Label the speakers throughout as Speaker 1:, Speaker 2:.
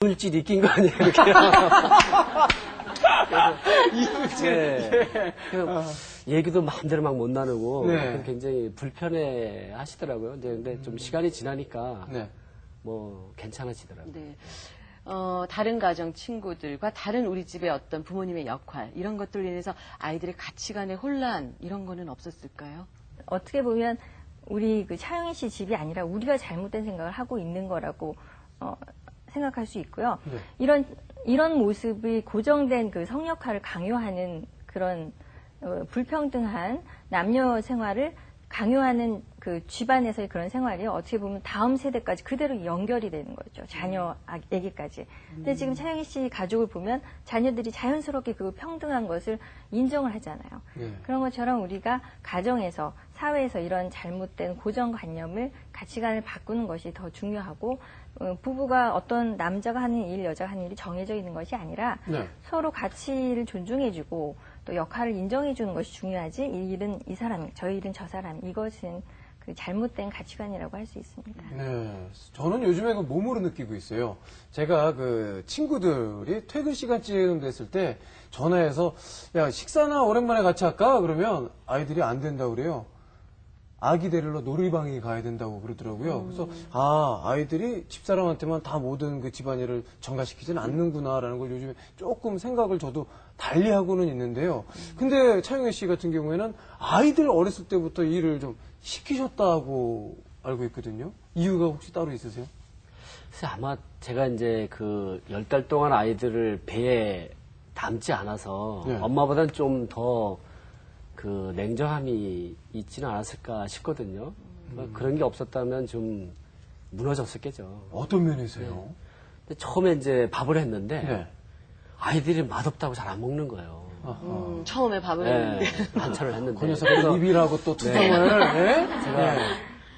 Speaker 1: 이불질이 낀 거 아니에요, 이렇게.
Speaker 2: 이불질.
Speaker 1: 네. 얘기도 마음대로 막 못 나누고
Speaker 2: 네.
Speaker 1: 굉장히 불편해 하시더라고요. 근데 좀 시간이 지나니까
Speaker 2: 네.
Speaker 1: 뭐 괜찮아지더라고요.
Speaker 3: 네. 다른 가정 친구들과 다른 우리 집의 어떤 부모님의 역할 이런 것들로 인해서 아이들의 가치관의 혼란 이런 거는 없었을까요?
Speaker 4: 어떻게 보면 우리 그 차영희 씨 집이 아니라 우리가 잘못된 생각을 하고 있는 거라고 생각할 수 있고요.
Speaker 2: 네.
Speaker 4: 이런 모습이 고정된 그 성역할을 강요하는 그런 불평등한 남녀 생활을 강요하는 그 집안에서의 그런 생활이 어떻게 보면 다음 세대까지 그대로 연결이 되는 거죠. 자녀, 아기까지. 근데 지금 차영희 씨 가족을 보면 자녀들이 자연스럽게 그 평등한 것을 인정을 하잖아요.
Speaker 2: 네.
Speaker 4: 그런 것처럼 우리가 가정에서, 사회에서 이런 잘못된 고정관념을, 가치관을 바꾸는 것이 더 중요하고, 부부가 어떤 남자가 하는 일, 여자가 하는 일이 정해져 있는 것이 아니라
Speaker 2: 네.
Speaker 4: 서로 가치를 존중해주고 또 역할을 인정해주는 것이 중요하지 이 일은 이 사람, 저 일은 저 사람 이것은 그 잘못된 가치관이라고 할 수 있습니다.
Speaker 2: 네. 저는 요즘에 그 몸으로 느끼고 있어요. 제가 그 친구들이 퇴근 시간쯤 됐을 때 전화해서 야, 식사나 오랜만에 같이 할까? 그러면 아이들이 안 된다고 그래요. 아기 데리러 놀이방에 가야 된다고 그러더라고요. 그래서 아이들이 집사람한테만 다 모든 그 집안일을 전가시키지는 않는구나라는 걸 요즘에 조금 생각을 저도 달리하고는 있는데요. 근데 차영애 씨 같은 경우에는 아이들 어렸을 때부터 일을 좀 시키셨다고 알고 있거든요. 이유가 혹시 따로 있으세요?
Speaker 1: 그래서 아마 제가 이제 그 10달 동안 아이들을 배에 담지 않아서
Speaker 2: 네.
Speaker 1: 엄마보다는 좀 더 그 냉정함이 있지는 않았을까 싶거든요. 그런 게 없었다면 좀 무너졌었겠죠.
Speaker 2: 어떤 면에서요?
Speaker 1: 근데 처음에 이제 밥을 했는데
Speaker 2: 네.
Speaker 1: 아이들이 맛없다고 잘 안 먹는 거예요.
Speaker 3: 처음에 밥을
Speaker 1: 네,
Speaker 3: 했는데.
Speaker 1: 반찬을 했는데.
Speaker 2: 그 녀석은 입이라고 또 투정을. 네.
Speaker 1: 제가
Speaker 2: 네.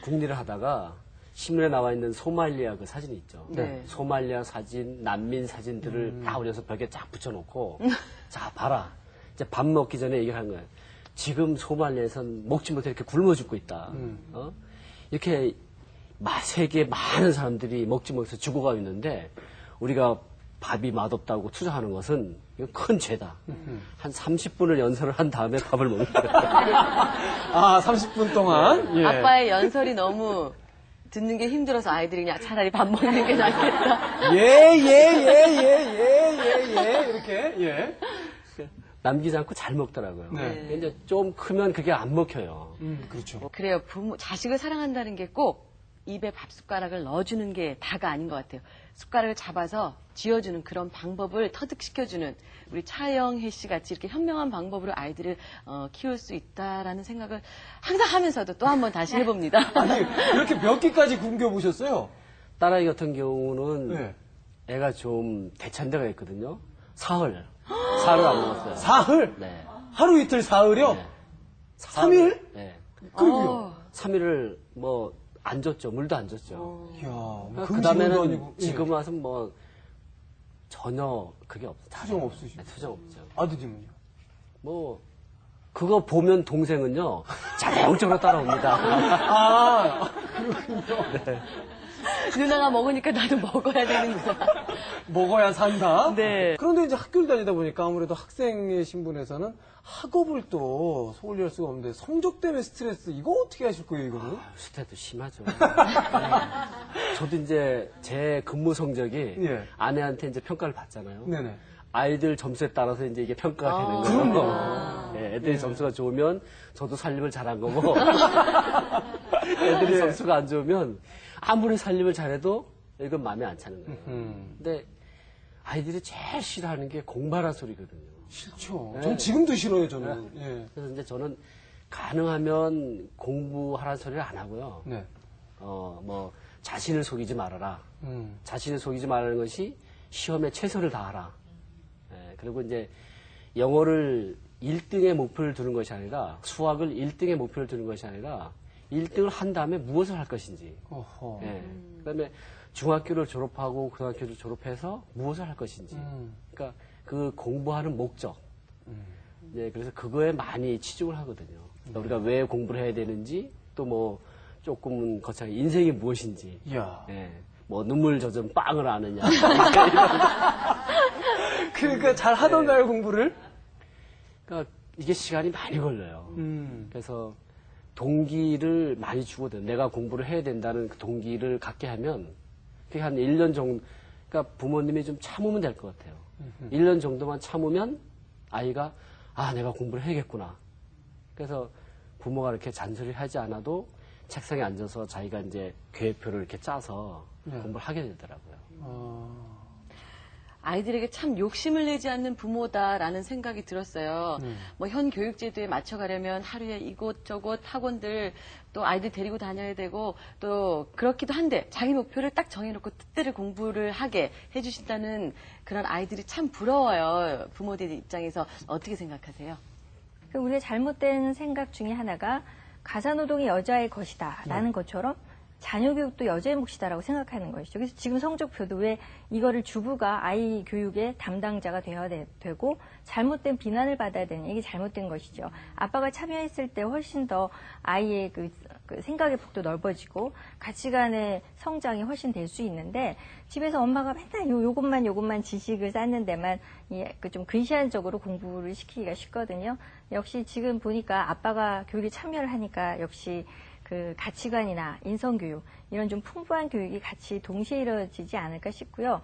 Speaker 1: 국리를 하다가 신문에 나와 있는 소말리아 그 사진이 있죠.
Speaker 3: 네.
Speaker 1: 소말리아 사진, 난민 사진들을 다 올려서 벽에 쫙 붙여놓고 자 봐라. 이제 밥 먹기 전에 얘기를 한 거예요. 지금 소말리아에선 먹지 못해 이렇게 굶어 죽고 있다. 이렇게 세계에 많은 사람들이 먹지 못해서 죽어가고 있는데 우리가 밥이 맛없다고 투정하는 것은 이건 큰 죄다. 한 30분을 연설을 한 다음에 밥을 먹는 거예요.
Speaker 2: 아, 30분 동안? 예.
Speaker 3: 아빠의 연설이 너무 듣는 게 힘들어서 아이들이 그냥 차라리 밥 먹는 게 낫겠다.
Speaker 2: 이렇게, 예.
Speaker 1: 남기지 않고 잘 먹더라고요.
Speaker 2: 네.
Speaker 1: 근데 이제 좀 크면 그게 안 먹혀요.
Speaker 2: 그렇죠.
Speaker 3: 그래요. 자식을 사랑한다는 게 꼭 입에 밥 숟가락을 넣어주는 게 다가 아닌 것 같아요. 숟가락을 잡아서 쥐어주는 그런 방법을 터득시켜주는 우리 차영혜 씨 같이 이렇게 현명한 방법으로 아이들을 키울 수 있다라는 생각을 항상 하면서도 또 한 번 다시 해봅니다.
Speaker 2: 아니, 이렇게 몇 개까지 굶겨보셨어요?
Speaker 1: 딸아이 같은 경우는
Speaker 2: 네.
Speaker 1: 애가 좀 대찬데가 있거든요. 사흘. 사흘을 안 먹었어요.
Speaker 2: 사흘?
Speaker 1: 네.
Speaker 2: 하루 이틀 사흘이요?
Speaker 1: 네.
Speaker 2: 3일?
Speaker 1: 네.
Speaker 2: 그럼요.
Speaker 1: 3일을 뭐 안 줬죠. 물도 안 줬죠.
Speaker 2: 이야, 뭐
Speaker 1: 그
Speaker 2: 금식도
Speaker 1: 다음에는
Speaker 2: 아니고.
Speaker 1: 지금 와서 뭐 전혀 그게 없어요.
Speaker 2: 투정 없으시고.
Speaker 1: 네, 투정 없죠.
Speaker 2: 아드님은요?
Speaker 1: 뭐 그거 보면 동생은요 자동적으로 따라옵니다.
Speaker 2: 아,
Speaker 3: 누나가 먹으니까 나도 먹어야 되는구나.
Speaker 2: 먹어야 산다?
Speaker 3: 네.
Speaker 2: 그런데 이제 학교를 다니다 보니까 아무래도 학생의 신분에서는 학업을 또 소홀히 할 수가 없는데 성적 때문에 스트레스, 이거 어떻게 하실 거예요, 이거는?
Speaker 1: 스트레스 심하죠. 네. 저도 이제 제 근무 성적이
Speaker 2: 예.
Speaker 1: 아내한테 이제 평가를 받잖아요.
Speaker 2: 네네.
Speaker 1: 아이들 점수에 따라서 이제 이게 평가가 되는 거예요.
Speaker 2: 그럼요.
Speaker 1: 네, 애들이 점수가 좋으면 저도 살림을 잘한 거고, 애들이 점수가 안 좋으면 아무리 살림을 잘해도 이건 마음에 안 차는 거예요. 근데 아이들이 제일 싫어하는 게 공부하라는 소리거든요.
Speaker 2: 싫죠.
Speaker 1: 네.
Speaker 2: 전 지금도 싫어요, 저는. 예.
Speaker 1: 그래서 이제 저는 가능하면 공부하라는 소리를 안 하고요.
Speaker 2: 네.
Speaker 1: 뭐 자신을 속이지 말아라.
Speaker 2: 음.
Speaker 1: 자신을 속이지 말라는 것이 시험에 최선을 다하라. 예, 그리고 이제 영어를 1등의 목표를 두는 것이 아니라 수학을 1등의 목표를 두는 것이 아니라 1등을 한 다음에 무엇을 할 것인지.
Speaker 2: 어허.
Speaker 1: 예, 그다음에 중학교를 졸업하고 고등학교를 졸업해서 무엇을 할 것인지. 그러니까 그 공부하는 목적. 예, 그래서 그거에 많이 치중을 하거든요. 그러니까 우리가 왜 공부를 해야 되는지 또 뭐 조금은 거창하게 인생이 무엇인지.
Speaker 2: 이야.
Speaker 1: 예, 뭐 눈물 젖은 빵을 아느냐.
Speaker 2: 그러니까 잘 하던가요, 공부를?
Speaker 1: 그러니까 이게 시간이 많이 걸려요. 그래서 동기를 많이 주거든. 내가 공부를 해야 된다는 그 동기를 갖게 하면 그게 한 1년 정도, 그러니까 부모님이 좀 참으면 될 것 같아요. 1년 정도만 참으면 아이가 내가 공부를 해야겠구나. 그래서 부모가 이렇게 잔소리를 하지 않아도 책상에 앉아서 자기가 이제 계획표를 이렇게 짜서 공부를 하게 되더라고요.
Speaker 3: 아이들에게 참 욕심을 내지 않는 부모다라는 생각이 들었어요. 뭐 현 교육제도에 맞춰가려면 하루에 이곳저곳 학원들 또 아이들 데리고 다녀야 되고 또 그렇기도 한데 자기 목표를 딱 정해놓고 뜻대로 공부를 하게 해주신다는 그런 아이들이 참 부러워요. 부모들 입장에서 어떻게 생각하세요?
Speaker 4: 우리가 잘못된 생각 중에 하나가 가사노동이 여자의 것이다라는 것처럼 자녀교육도 여자의 몫이다라고 생각하는 것이죠. 그래서 지금 성적표도 왜 이거를 주부가 아이 교육의 담당자가 되어야 되고 잘못된 비난을 받아야 되는 이게 잘못된 것이죠. 아빠가 참여했을 때 훨씬 더 아이의 그 생각의 폭도 넓어지고 가치관의 성장이 훨씬 될 수 있는데 집에서 엄마가 맨날 요것만 지식을 쌓는 데만 좀 근시안적으로 공부를 시키기가 쉽거든요. 역시 지금 보니까 아빠가 교육에 참여를 하니까 역시 그 가치관이나 인성교육 이런 좀 풍부한 교육이 같이 동시에 이루어지지 않을까 싶고요.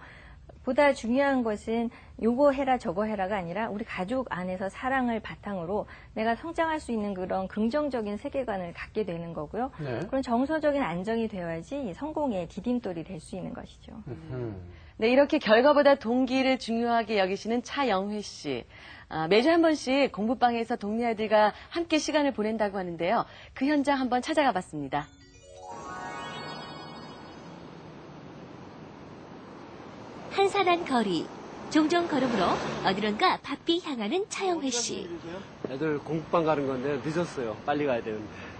Speaker 4: 보다 중요한 것은 요거 해라 저거 해라가 아니라 우리 가족 안에서 사랑을 바탕으로 내가 성장할 수 있는 그런 긍정적인 세계관을 갖게 되는 거고요. 그런 정서적인 안정이 되어야지 성공의 디딤돌이 될 수 있는 것이죠.
Speaker 3: 네, 이렇게 결과보다 동기를 중요하게 여기시는 차영회 씨. 매주 한 번씩 공부방에서 동네 아이들과 함께 시간을 보낸다고 하는데요. 그 현장 한번 찾아가 봤습니다.
Speaker 5: 한산한 거리, 종종 걸음으로 어디론가 바삐 향하는 차영회 씨.
Speaker 1: 애들 공부방 가는 건데 늦었어요. 빨리 가야 되는데.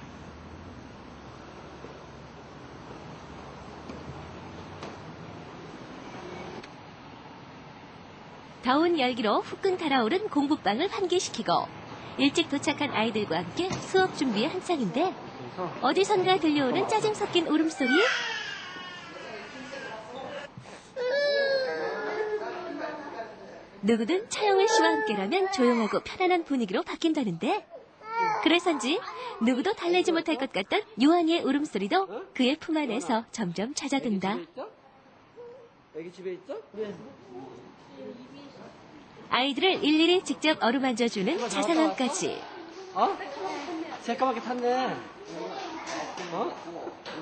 Speaker 5: 더운 열기로 후끈 달아오른 공부방을 환기시키고 일찍 도착한 아이들과 함께 수업 준비에 한창인데 어디선가 들려오는 짜증 섞인 울음소리. 누구든 차영회 씨와 함께라면 조용하고 편안한 분위기로 바뀐다는데 그래서인지 누구도 달래지 못할 것 같던 요한이의 울음소리도 그의 품 안에서 점점 잦아든다.
Speaker 1: 애기 집에 있어? 네.
Speaker 5: 아이들을 일일이 직접 어루만져주는 자상함까지.
Speaker 1: 새까맣게 탔네.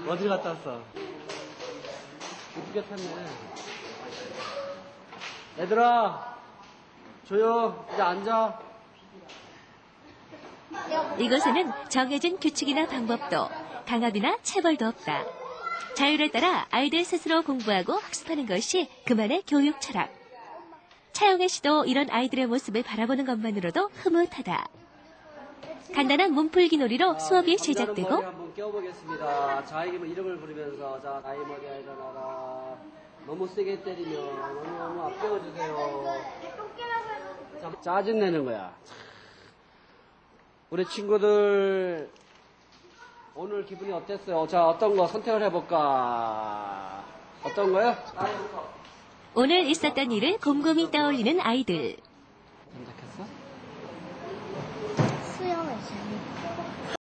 Speaker 1: 어디 갔다 왔어? 이쁘게 탔네. 얘들아, 조용. 이제 앉아.
Speaker 5: 이곳에는 정해진 규칙이나 방법도 강압이나 체벌도 없다. 자유를 따라 아이들 스스로 공부하고 학습하는 것이 그만의 교육 철학. 차영회 씨도 이런 아이들의 모습을 바라보는 것만으로도 흐뭇하다. 간단한 몸풀기 놀이로 수업이 시작되고
Speaker 1: 한번 껴보겠습니다. 자에게 이름을 부르면서 자 나이 머리야 일어나라. 너무 세게 때리면 너무 아껴주세요. 짜증내는 거야. 우리 친구들 오늘 기분이 어땠어요? 자 어떤 거 선택을 해볼까? 어떤 거요?
Speaker 5: 오늘 있었던 일을 곰곰이 떠올리는 아이들.